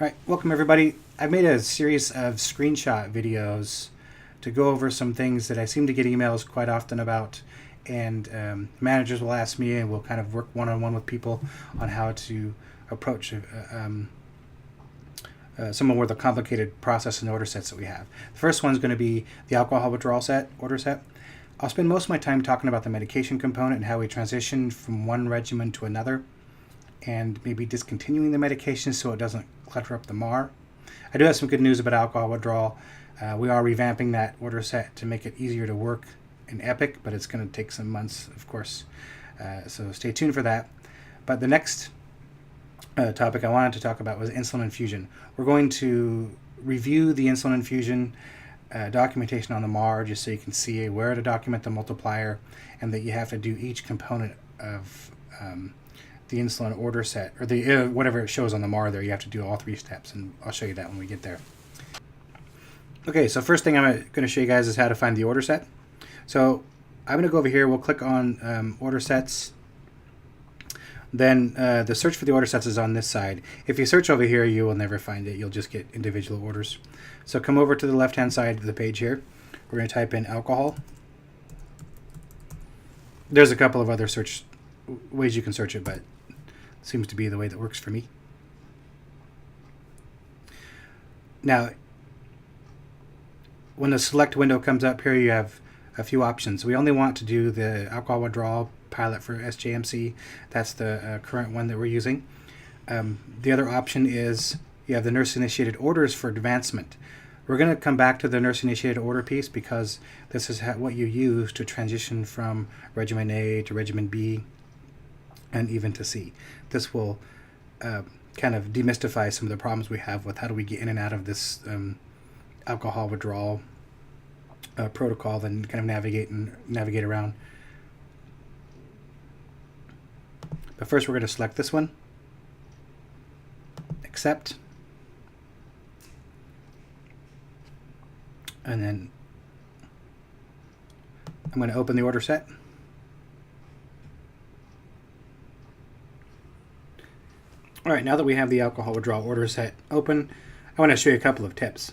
Alright, welcome everybody. I've made a series of screenshot videos to go over some things that I seem to get emails quite often about, and managers will ask me, and we'll kind of work one-on-one with people on how to approach some of the complicated process and order sets that we have. The first one is going to be the alcohol withdrawal order set. I'll spend most of my time talking about the medication component and how we transition from one regimen to another, and maybe discontinuing the medication so it doesn't clutter up the MAR. I do have some good news about alcohol withdrawal. We are revamping that order set to make it easier to work in Epic, but it's going to take some months, of course. So stay tuned for that. But the next topic I wanted to talk about was insulin infusion. We're going to review the insulin infusion documentation on the MAR, just so you can see where to document the multiplier, and that you have to do each component of the insulin order set, or the whatever it shows on the MAR there. You have to do all three steps, and I'll show you that when we get there. Okay, so first thing I'm going to show you guys is how to find the order set. So I'm going to go over here, we'll click on order sets. Then the search for the order sets is on this side. If you search over here, you will never find it. You'll just get individual orders. So come over to the left-hand side of the page here. We're going to type in alcohol. There's a couple of other ways you can search it, but it seems to be the way that works for me. Now, when the select window comes up here, you have a few options. We only want to do the alcohol withdrawal pilot for SJMC. That's the current one that we're using. The other option is you have the nurse-initiated orders for advancement. We're going to come back to the nurse-initiated order piece because this is what you use to transition from regimen A to regimen B and even to C. This will kind of demystify some of the problems we have with how do we get in and out of this alcohol withdrawal protocol, then kind of navigate around. But first we're going to select this one, accept, and then I'm going to open the order set. All right, now that we have the alcohol withdrawal order set open, I want to show you a couple of tips.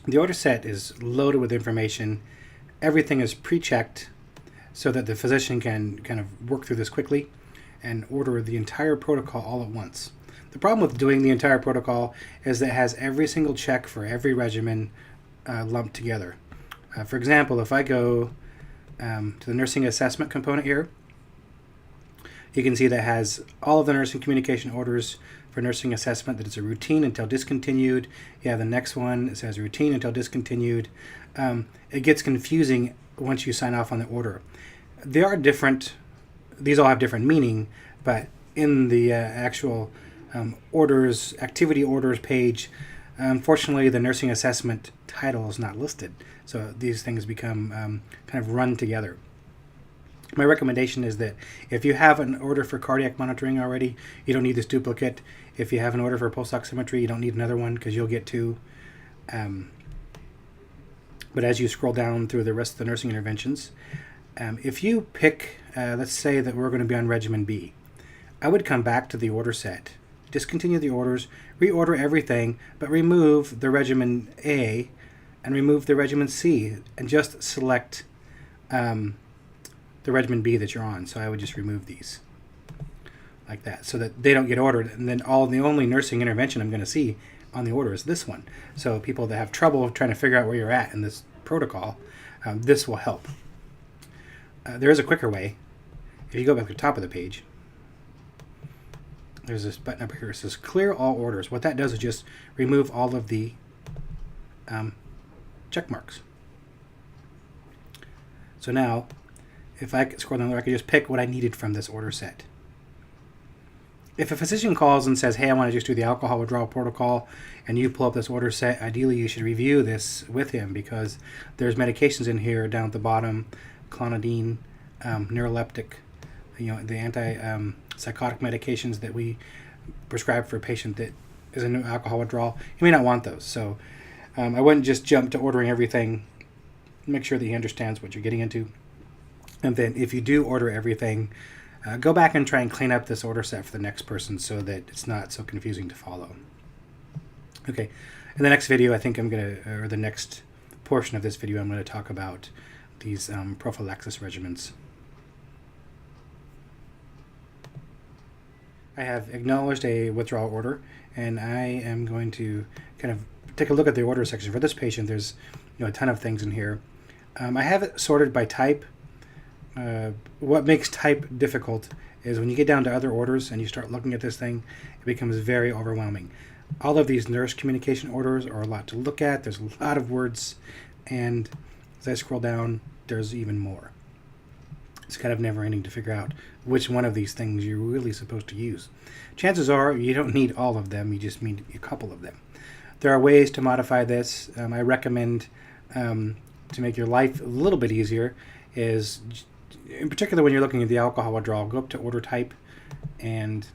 The order set is loaded with information. Everything is pre-checked so that the physician can kind of work through this quickly and order the entire protocol all at once. The problem with doing the entire protocol is that it has every single check for every regimen lumped together. For example, if I go to the nursing assessment component here, you can see that it has all of the nursing communication orders for nursing assessment, that it's a routine until discontinued. You have the next one, it says routine until discontinued. It gets confusing once you sign off on the order. They are different, these all have different meaning, but in the actual orders, activity orders page, unfortunately the nursing assessment title is not listed. So these things become kind of run together. My recommendation is that if you have an order for cardiac monitoring already, you don't need this duplicate. If you have an order for pulse oximetry, you don't need another one because you'll get two. But as you scroll down through the rest of the nursing interventions, if you pick, let's say that we're going to be on regimen B, I would come back to the order set, discontinue the orders, reorder everything, but remove the regimen A and remove the regimen C, and just select the regimen B that you're on. So I would just remove these like that so that they don't get ordered, and then the only nursing intervention I'm going to see on the order is this one. So people that have trouble trying to figure out where you're at in this protocol, this will help. There is a quicker way. If you go back to the top of the page, there's this button up here that says clear all orders. What that does is just remove all of the check marks. So now if I scroll down there, I can just pick what I needed from this order set. If a physician calls and says, hey, I want to just do the alcohol withdrawal protocol, and you pull up this order set, ideally you should review this with him because there's medications in here down at the bottom, clonidine, neuroleptic, the anti-psychotic medications that we prescribe for a patient that is in alcohol withdrawal. You may not want those. So I wouldn't just jump to ordering everything. Make sure that he understands what you're getting into. And then if you do order everything, go back and try and clean up this order set for the next person so that it's not so confusing to follow. Okay, in the next video, I think or the next portion of this video, I'm going to talk about these prophylaxis regimens. I have acknowledged a withdrawal order, and I am going to kind of take a look at the order section. For this patient, there's a ton of things in here. I have it sorted by type. What makes type difficult is when you get down to other orders and you start looking at this thing, it becomes very overwhelming. All of these nurse communication orders are a lot to look at. There's a lot of words, and as I scroll down, there's even more. It's kind of never-ending to figure out which one of these things you're really supposed to use. Chances are you don't need all of them, you just need a couple of them. There are ways to modify this. I recommend, to make your life a little bit easier, is, in particular when you're looking at the alcohol withdrawal, go up to order type, and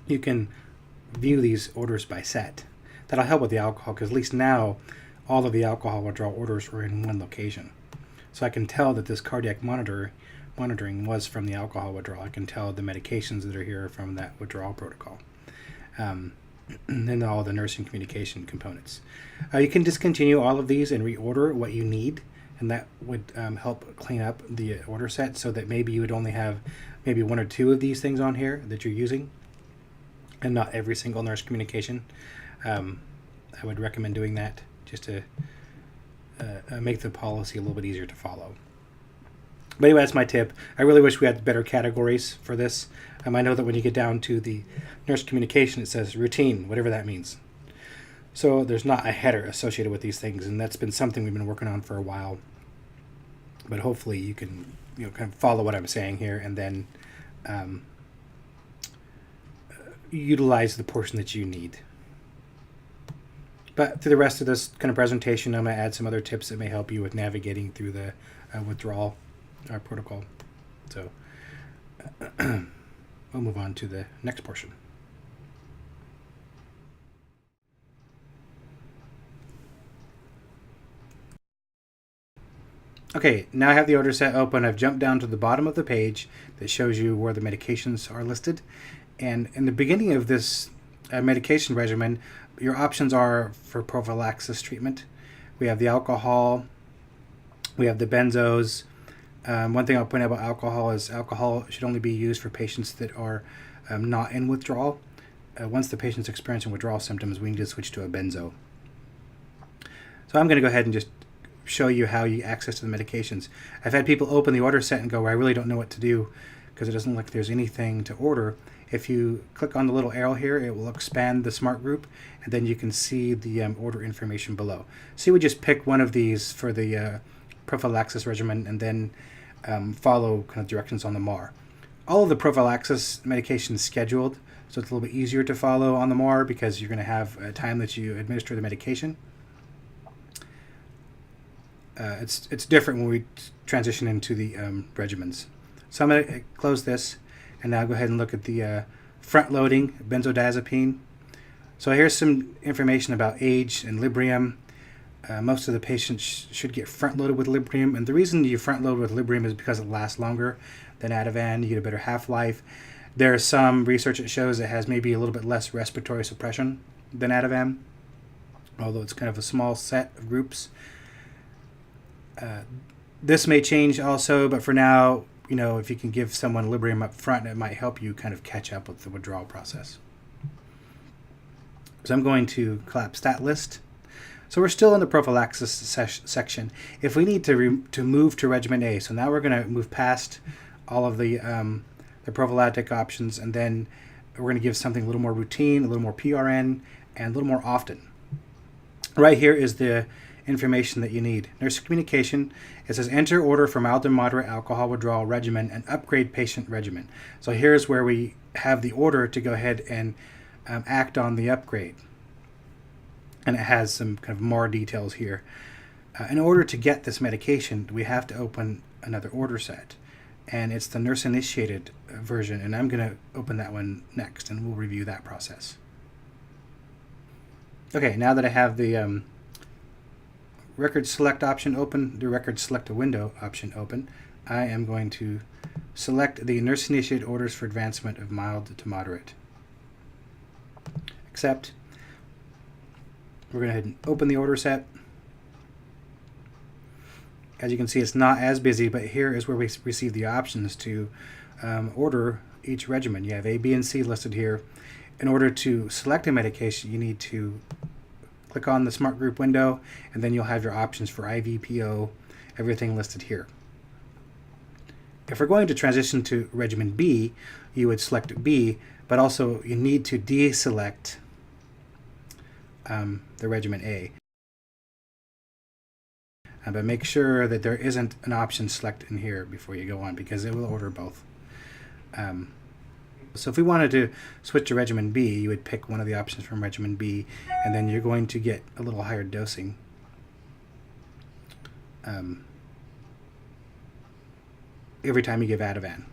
you can view these orders by set. That'll help with the alcohol, because at least now all of the alcohol withdrawal orders are in one location. So I can tell that this cardiac monitoring was from the alcohol withdrawal. I can tell the medications that are here from that withdrawal protocol. And then all the nursing communication components. You can discontinue all of these and reorder what you need, and that would help clean up the order set so that maybe you would only have maybe one or two of these things on here that you're using, and not every single nurse communication. I would recommend doing that just to make the policy a little bit easier to follow. But anyway, that's my tip. I really wish we had better categories for this. I know that when you get down to the nurse communication, it says routine, whatever that means. So there's not a header associated with these things, and that's been something we've been working on for a while. But hopefully you can kind of follow what I'm saying here, and then utilize the portion that you need. But through the rest of this kind of presentation, I'm going to add some other tips that may help you with navigating through the withdrawal protocol. So we'll move on to the next portion. Okay, now I have the order set open. I've jumped down to the bottom of the page that shows you where the medications are listed. And in the beginning of this medication regimen, your options are for prophylaxis treatment. We have the alcohol, we have the benzos. One thing I'll point out about alcohol is alcohol should only be used for patients that are not in withdrawal. Once the patient's experiencing withdrawal symptoms, we need to switch to a benzo. So I'm going to go ahead and just show you how you access to the medications. I've had people open the order set and go, I really don't know what to do because it doesn't look like there's anything to order. If you click on the little arrow here, it will expand the smart group, and then you can see the order information below. So we just pick one of these for the prophylaxis regimen, and then follow kind of directions on the MAR. All of the prophylaxis medication is scheduled, so it's a little bit easier to follow on the MAR because you're going to have a time that you administer the medication. It's different when we transition into the regimens. So I'm going to close this, and now go ahead and look at the front-loading benzodiazepine. So here's some information about age and Librium. Most of the patients should get front-loaded with Librium, and the reason you front-load with Librium is because it lasts longer than Ativan. You get a better half-life. There's some research that shows it has maybe a little bit less respiratory suppression than Ativan, although it's kind of a small set of groups. This may change also, but for now, if you can give someone Librium up front, it might help you kind of catch up with the withdrawal process. So I'm going to collapse that list. So we're still in the prophylaxis section. If we need to move to regimen A, so now we're going to move past all of the prophylactic options, and then we're going to give something a little more routine, a little more PRN, and a little more often. Right here is the information that you need. Nurse communication, it says enter order for mild to moderate alcohol withdrawal regimen and upgrade patient regimen. So here's where we have the order to go ahead and act on the upgrade. And it has some kind of more details here. In order to get this medication, we have to open another order set. And it's the nurse-initiated version, and I'm going to open that one next, and we'll review that process. Okay, now that I have the record select option open, the record select a window option open, I am going to select the nurse-initiated orders for advancement of mild to moderate. Accept. We're going to go ahead and open the order set. As you can see, it's not as busy, but here is where we receive the options to order each regimen. You have A, B, and C listed here. In order to select a medication, you need to click on the Smart Group window, and then you'll have your options for IV, PO, everything listed here. If we're going to transition to regimen B, you would select B, but also you need to deselect the regimen A. But make sure that there isn't an option select in here before you go on, because it will order both. So if we wanted to switch to regimen B, you would pick one of the options from regimen B, and then you're going to get a little higher dosing. Every time you give Ativan.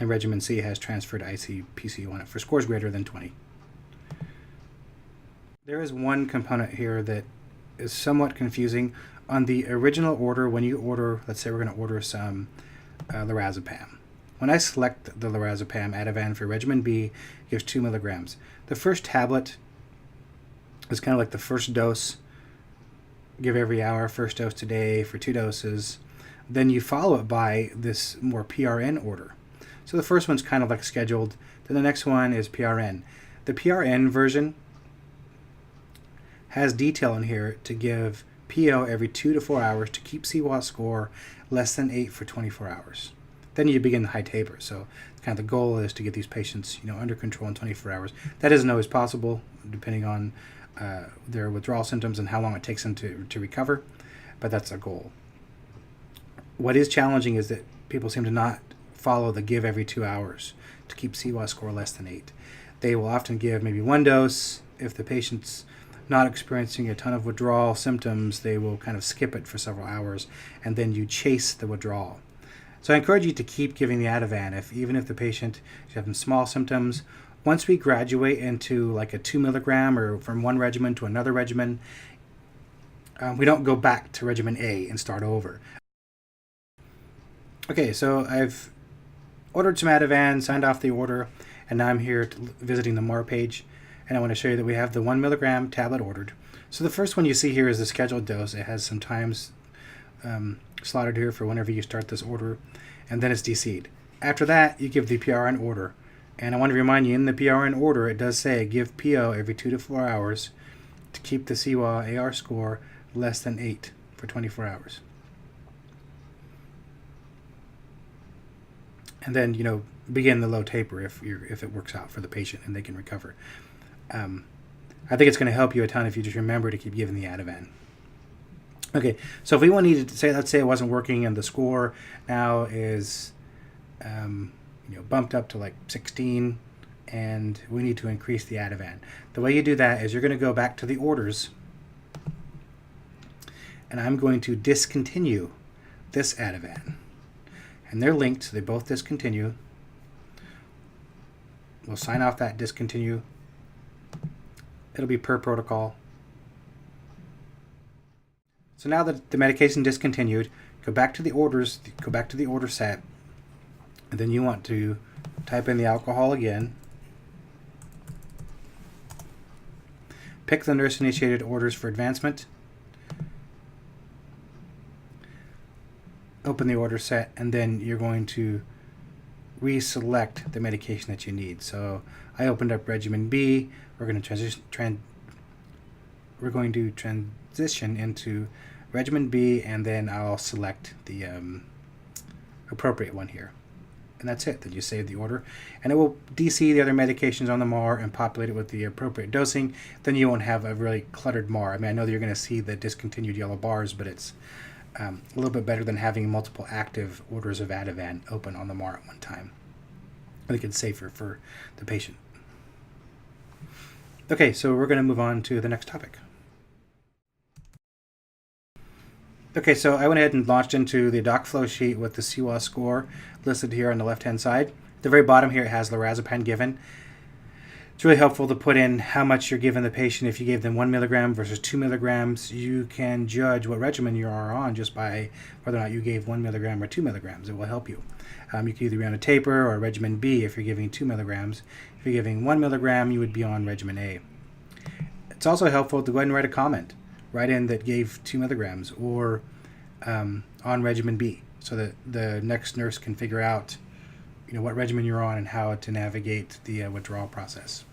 And regimen C has transferred IC-PCU on it for scores greater than 20. There is one component here that is somewhat confusing. On the original order, when you order, let's say we're going to order some lorazepam. When I select the lorazepam Ativan for regimen B, it gives 2 milligrams. The first tablet is kind of like the first dose. Give every hour, first dose today for 2 doses. Then you follow it by this more PRN order. So the first one's kind of like scheduled. Then the next one is PRN. The PRN version has detail in here to give PO every 2 to 4 hours to keep CWAS score less than 8 for 24 hours. Then you begin the high taper. So kind of the goal is to get these patients, under control in 24 hours. That isn't always possible, depending on their withdrawal symptoms and how long it takes them to recover, but that's a goal. What is challenging is that people seem to not follow the give every 2 hours to keep CWAS score less than 8. They will often give maybe 1 dose. If the patient's not experiencing a ton of withdrawal symptoms, they will kind of skip it for several hours, and then you chase the withdrawal. So I encourage you to keep giving the Ativan, even if the patient is having small symptoms. Once we graduate into like a 2 milligram or from one regimen to another regimen, we don't go back to regimen A and start over. Okay, so I've ordered some Ativan, signed off the order, and now I'm here visiting the MAR page. And I want to show you that we have the 1 milligram tablet ordered. So the first one you see here is the scheduled dose. It has some times slotted here for whenever you start this order, and then it's DC'd. After that, you give the PRN order. And I want to remind you, in the PRN order, it does say give PO every 2 to 4 hours to keep the CWA AR score less than 8 for 24 hours. And then, begin the low taper if it works out for the patient and they can recover. I think it's going to help you a ton if you just remember to keep giving the Ativan. Okay, so if we needed to say, let's say it wasn't working and the score now is bumped up to like 16, and we need to increase the Ativan. The way you do that is you're going to go back to the orders, and I'm going to discontinue this Ativan. And they're linked, so they both discontinue. We'll sign off that discontinue. It'll be per protocol. So now that the medication discontinued, go back to the orders, go back to the order set, and then you want to type in the alcohol again. Pick the nurse-initiated orders for advancement. Open the order set, and then you're going to reselect the medication that you need. So I opened up regimen B. We're going to transition into regimen B, and then I'll select the appropriate one here. And that's it. Then you save the order, and it will DC the other medications on the MAR and populate it with the appropriate dosing. Then you won't have a really cluttered MAR. I know that you're going to see the discontinued yellow bars, but it's a little bit better than having multiple active orders of Ativan open on the MAR at one time. I think it's safer for the patient. Okay, so we're going to move on to the next topic. Okay, so I went ahead and launched into the doc flow sheet with the CWAS score listed here on the left-hand side. At the very bottom here, it has lorazepam given. It's really helpful to put in how much you're giving the patient. If you gave them 1 milligram versus 2 milligrams, you can judge what regimen you are on just by whether or not you gave 1 milligram or 2 milligrams. It will help you. You could either be on a taper or regimen B if you're giving 2 milligrams. If you're giving 1 milligram, you would be on regimen A. It's also helpful to go ahead and write a comment. Write in that gave 2 milligrams or on regimen B, so that the next nurse can figure out what regimen you're on and how to navigate the withdrawal process.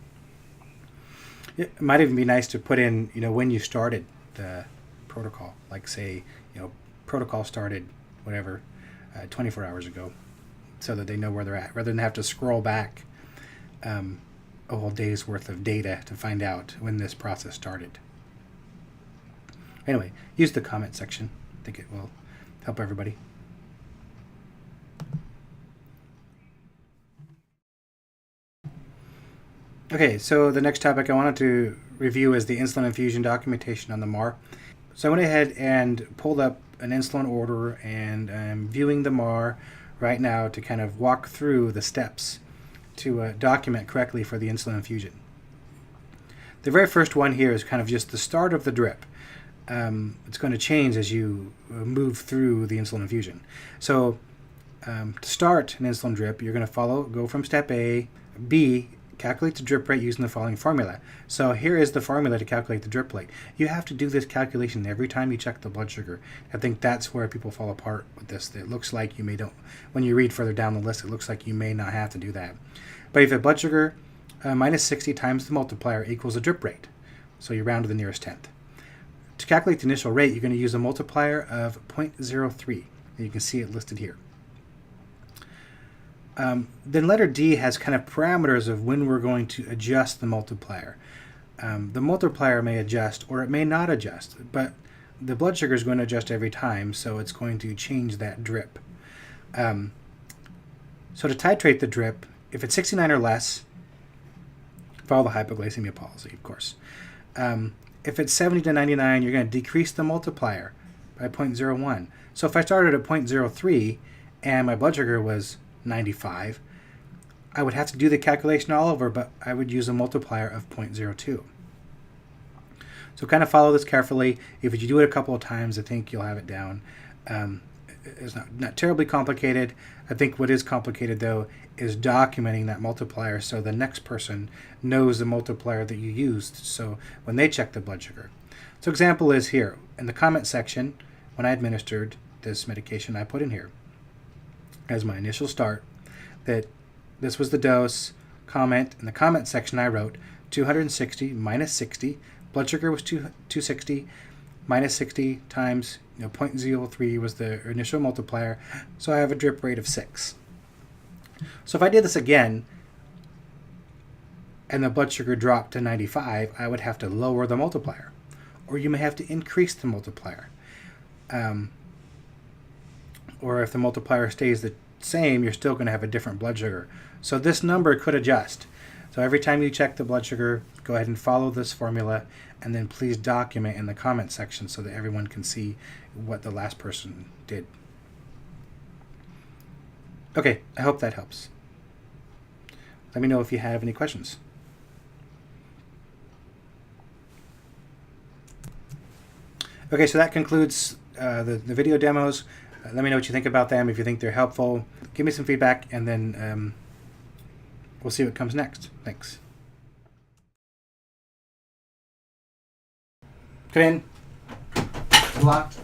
It might even be nice to put in, when you started the protocol, like say, protocol started, 24 hours ago, so that they know where they're at, rather than have to scroll back a whole day's worth of data to find out when this process started. Anyway, use the comment section. I think it will help everybody. Okay, so the next topic I wanted to review is the insulin infusion documentation on the MAR. So I went ahead and pulled up an insulin order, and I'm viewing the MAR right now to kind of walk through the steps to document correctly for the insulin infusion. The very first one here is kind of just the start of the drip. It's going to change as you move through the insulin infusion. So to start an insulin drip, you're going to go from step A, B, calculate the drip rate using the following formula. So here is the formula to calculate the drip rate. You have to do this calculation every time you check the blood sugar. I think that's where people fall apart with this. It looks like you may don't, when you read further down the list, it looks like you may not have to do that. But if you have blood sugar minus 60 times the multiplier equals the drip rate. So you round to the nearest tenth. To calculate the initial rate, you're going to use a multiplier of 0.03. And you can see it listed here. Then letter D has kind of parameters of when we're going to adjust the multiplier. The multiplier may adjust or it may not adjust, but the blood sugar is going to adjust every time, so it's going to change that drip. So to titrate the drip, if it's 69 or less, follow the hypoglycemia policy, of course. If it's 70 to 99, you're going to decrease the multiplier by 0.01. So if I started at 0.03 and my blood sugar was 95, I would have to do the calculation all over, but I would use a multiplier of 0.02. So kind of follow this carefully. If you do it a couple of times, I think you'll have it down. It's not terribly complicated. I think what is complicated, though, is documenting that multiplier so the next person knows the multiplier that you used, so when they check the blood sugar. So example is here. In the comment section, when I administered this medication, I put in here as my initial start that this was the dose. Comment in the comment section, I wrote 260 minus 60. Blood sugar was 260 minus 60 times 0.03 was the initial multiplier. So I have a drip rate of 6. So if I did this again and the blood sugar dropped to 95, I would have to lower the multiplier, or you may have to increase the multiplier. Or if the multiplier stays the same, you're still going to have a different blood sugar. So this number could adjust. So every time you check the blood sugar, go ahead and follow this formula, and then please document in the comment section so that everyone can see what the last person did. Okay, I hope that helps. Let me know if you have any questions. Okay, so that concludes the video demos. Let me know what you think about them, if you think they're helpful. Give me some feedback, and then we'll see what comes next. Thanks. Come in. Locked.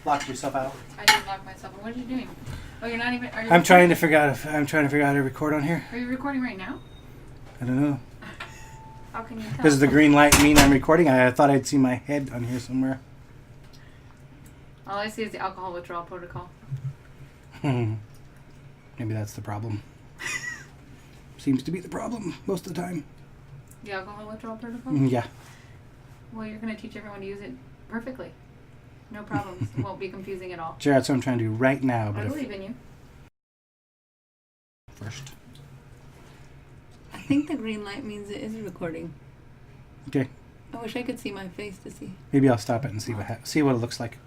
Locked yourself out. I didn't lock myself out. What are you doing? Oh, you're not even. Are you I'm trying to figure out how to record on here. Are you recording right now? I don't know. How can you tell? Does the green light mean I'm recording? I thought I'd see my head on here somewhere. All I see is the alcohol withdrawal protocol. Maybe that's the problem. Seems to be the problem most of the time. The alcohol withdrawal protocol? Yeah. Well, you're going to teach everyone to use it perfectly. No problems. It won't be confusing at all. Sure, that's what I'm trying to do right now. But I believe in you. First. I think the green light means it is recording. Okay. I wish I could see my face to see. Maybe I'll stop it and see what it looks like.